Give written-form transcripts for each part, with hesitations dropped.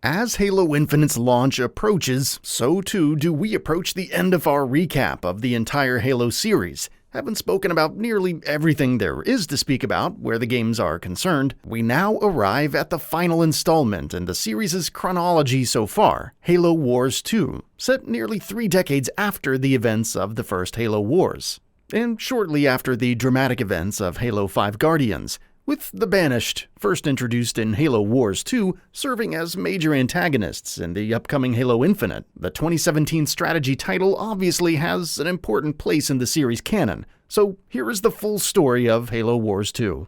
As Halo Infinite's launch approaches, so too do we approach the end of our recap of the entire Halo series. Having spoken about nearly everything there is to speak about where the games are concerned, we now arrive at the final installment in the series' chronology so far, Halo Wars 2, set nearly 3 decades after the events of the first Halo Wars, and shortly after the dramatic events of Halo 5 Guardians, with the Banished, first introduced in Halo Wars 2, serving as major antagonists in the upcoming Halo Infinite. The 2017 strategy title obviously has an important place in the series canon, so here is the full story of Halo Wars 2.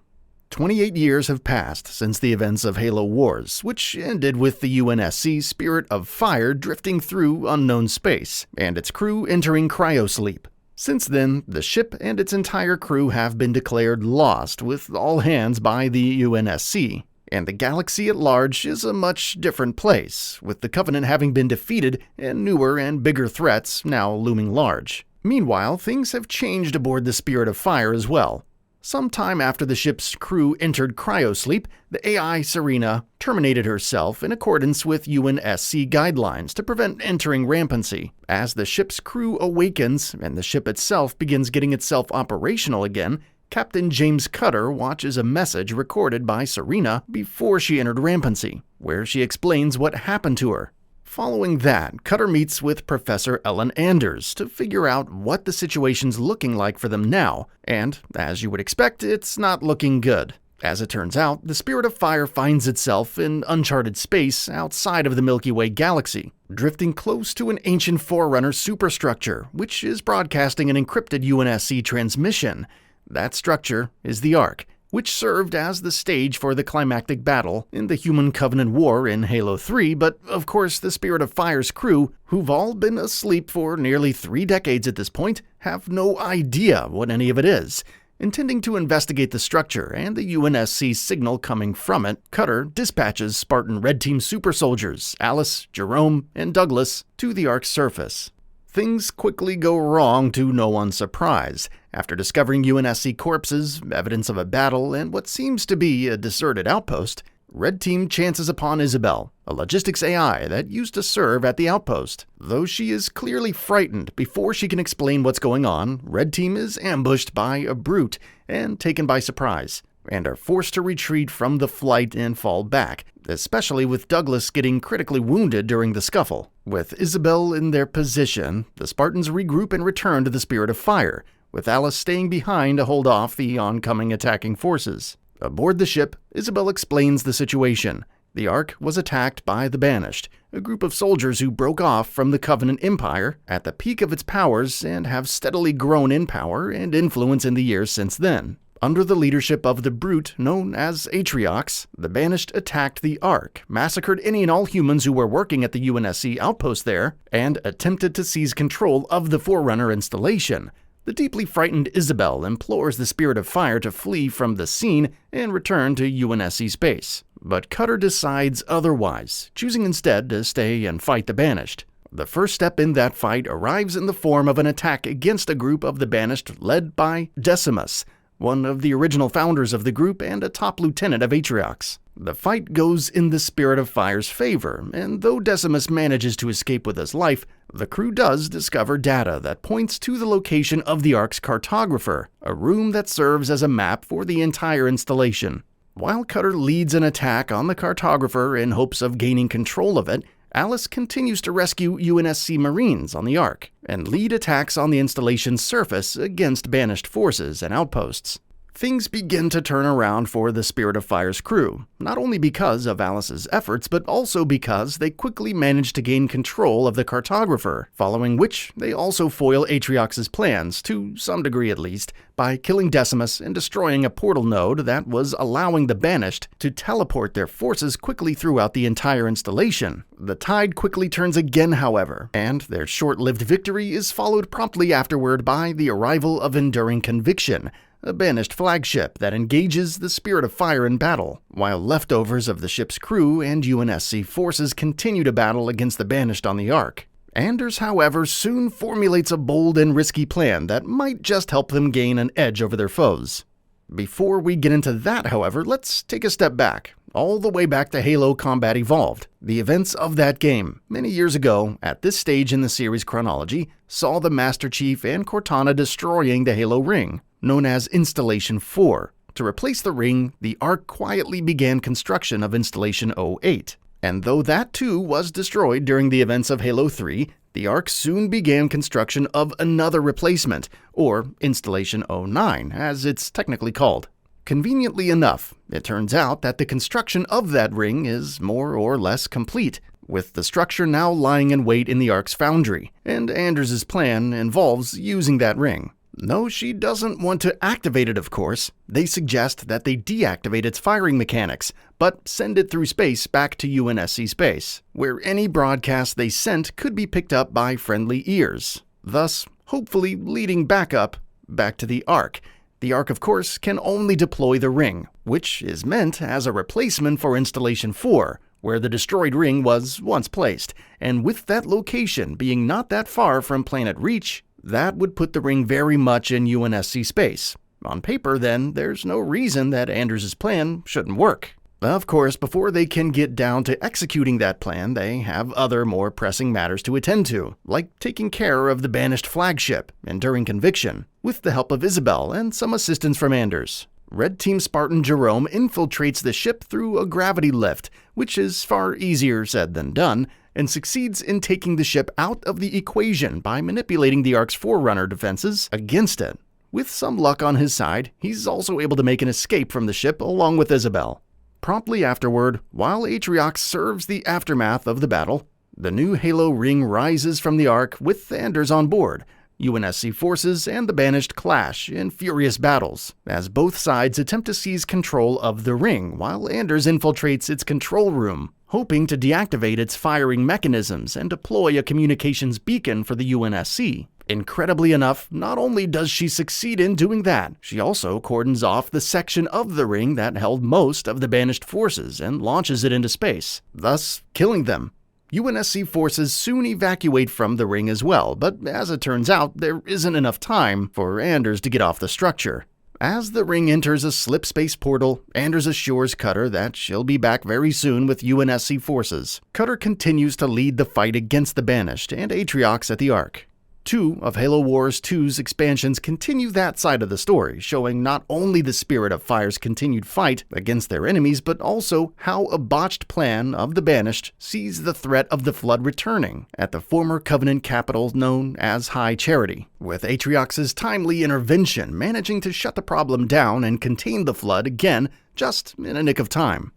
28 years have passed since the events of Halo Wars, which ended with the UNSC Spirit of Fire drifting through unknown space, and its crew entering cryosleep. Since then, the ship and its entire crew have been declared lost with all hands by the UNSC, and the galaxy at large is a much different place, with the Covenant having been defeated and newer and bigger threats now looming large. Meanwhile, things have changed aboard the Spirit of Fire as well. Sometime after the ship's crew entered cryosleep, the AI Serena terminated herself in accordance with UNSC guidelines to prevent entering rampancy. As the ship's crew awakens and the ship itself begins getting itself operational again, Captain James Cutter watches a message recorded by Serena before she entered rampancy, where she explains what happened to her. Following that, Cutter meets with Professor Ellen Anders to figure out what the situation's looking like for them now, and, as you would expect, it's not looking good. As it turns out, the Spirit of Fire finds itself in uncharted space outside of the Milky Way galaxy, drifting close to an ancient Forerunner superstructure, which is broadcasting an encrypted UNSC transmission. That structure is the Ark, which served as the stage for the climactic battle in the Human Covenant War in Halo 3, but of course the Spirit of Fire's crew, who've all been asleep for nearly 3 decades at this point, have no idea what any of it is. Intending to investigate the structure and the UNSC signal coming from it, Cutter dispatches Spartan Red Team super soldiers, Alice, Jerome, and Douglas, to the Ark's surface. Things quickly go wrong to no one's surprise. After discovering UNSC corpses, evidence of a battle, and what seems to be a deserted outpost, Red Team chances upon Isabel, a logistics AI that used to serve at the outpost. Though she is clearly frightened before she can explain what's going on, Red Team is ambushed by a brute and taken by surprise, and are forced to retreat from the flight and fall back, especially with Douglas getting critically wounded during the scuffle. With Isabel in their position, the Spartans regroup and return to the Spirit of Fire, with Alice staying behind to hold off the oncoming attacking forces. Aboard the ship, Isabel explains the situation. The Ark was attacked by the Banished, a group of soldiers who broke off from the Covenant Empire at the peak of its powers and have steadily grown in power and influence in the years since then. Under the leadership of the brute known as Atriox, the Banished attacked the Ark, massacred any and all humans who were working at the UNSC outpost there, and attempted to seize control of the Forerunner installation. The deeply frightened Isabel implores the Spirit of Fire to flee from the scene and return to UNSC space. But Cutter decides otherwise, choosing instead to stay and fight the Banished. The first step in that fight arrives in the form of an attack against a group of the Banished led by Decimus, one of the original founders of the group and a top lieutenant of Atriox. The fight goes in the Spirit of Fire's favor, and though Decimus manages to escape with his life, the crew does discover data that points to the location of the Ark's cartographer, a room that serves as a map for the entire installation. While Cutter leads an attack on the cartographer in hopes of gaining control of it, Alice continues to rescue UNSC Marines on the Ark and lead attacks on the installation's surface against Banished forces and outposts. Things begin to turn around for the Spirit of Fire's crew, not only because of Alice's efforts, but also because they quickly manage to gain control of the cartographer, following which they also foil Atriox's plans, to some degree at least, by killing Decimus and destroying a portal node that was allowing the Banished to teleport their forces quickly throughout the entire installation. The tide quickly turns again, however, and their short-lived victory is followed promptly afterward by the arrival of Enduring Conviction, a Banished flagship that engages the Spirit of Fire in battle, while leftovers of the ship's crew and UNSC forces continue to battle against the Banished on the Ark. Anders, however, soon formulates a bold and risky plan that might just help them gain an edge over their foes. Before we get into that, however, let's take a step back. all the way back to Halo Combat Evolved. The events of that game, many years ago, at this stage in the series chronology, saw the Master Chief and Cortana destroying the Halo ring, known as Installation 4. To replace the ring, the Ark quietly began construction of Installation 08. And though that too was destroyed during the events of Halo 3, the Ark soon began construction of another replacement, or Installation 09, as it's technically called. Conveniently enough, it turns out that the construction of that ring is more or less complete, with the structure now lying in wait in the Ark's foundry, and Anders' plan involves using that ring. No, she doesn't want to activate it, of course. They suggest that they deactivate its firing mechanics, but send it through space back to UNSC space, where any broadcast they sent could be picked up by friendly ears, thus hopefully leading back to the Ark. The Ark, of course, can only deploy the ring, which is meant as a replacement for Installation 4, where the destroyed ring was once placed, and with that location being not that far from Planet Reach, that would put the ring very much in UNSC space. On paper, then, there's no reason that Anders' plan shouldn't work. Of course, before they can get down to executing that plan, they have other more pressing matters to attend to, like taking care of the Banished flagship, Enduring Conviction, with the help of Isabel and some assistance from Anders. Red Team Spartan Jerome infiltrates the ship through a gravity lift, which is far easier said than done, and succeeds in taking the ship out of the equation by manipulating the Ark's Forerunner defenses against it. With some luck on his side, he's also able to make an escape from the ship along with Isabel. Promptly afterward, while Atriox serves the aftermath of the battle, the new Halo ring rises from the Ark with Anders on board. UNSC forces and the Banished clash in furious battles, as both sides attempt to seize control of the ring while Anders infiltrates its control room, hoping to deactivate its firing mechanisms and deploy a communications beacon for the UNSC. Incredibly enough, not only does she succeed in doing that, she also cordons off the section of the ring that held most of the Banished forces and launches it into space, thus killing them. UNSC forces soon evacuate from the ring as well, but as it turns out, there isn't enough time for Anders to get off the structure. As the ring enters a slip space portal, Anders assures Cutter that she'll be back very soon with UNSC forces. Cutter continues to lead the fight against the Banished and Atriox at the Ark. 2 of Halo Wars 2's expansions continue that side of the story, showing not only the Spirit of Fire's continued fight against their enemies, but also how a botched plan of the Banished sees the threat of the Flood returning at the former Covenant capital known as High Charity, with Atriox's timely intervention managing to shut the problem down and contain the Flood again just in a nick of time.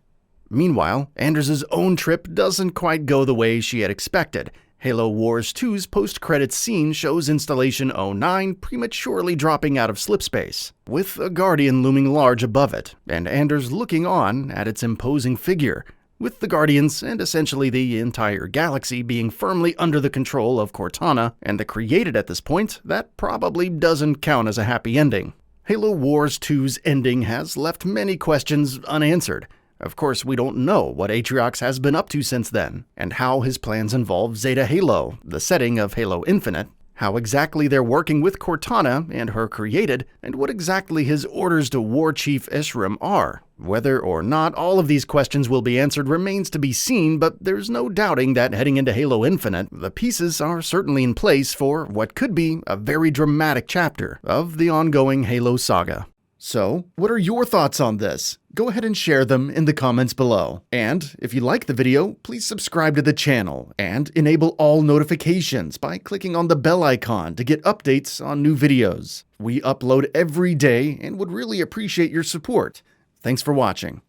Meanwhile, Anders' own trip doesn't quite go the way she had expected. Halo Wars 2's post-credits scene shows Installation 09 prematurely dropping out of slipspace, with a Guardian looming large above it, and Anders looking on at its imposing figure, with the Guardians and essentially the entire galaxy being firmly under the control of Cortana and the Created at this point. That probably doesn't count as a happy ending. Halo Wars 2's ending has left many questions unanswered. Of course, we don't know what Atriox has been up to since then, and how his plans involve Zeta Halo, the setting of Halo Infinite, how exactly they're working with Cortana and her Created, and what exactly his orders to War Chief Ishram are. Whether or not all of these questions will be answered remains to be seen, but there's no doubting that heading into Halo Infinite, the pieces are certainly in place for what could be a very dramatic chapter of the ongoing Halo saga. So, what are your thoughts on this? Go ahead and share them in the comments below. And if you like the video, please subscribe to the channel and enable all notifications by clicking on the bell icon to get updates on new videos. We upload every day and would really appreciate your support. Thanks for watching.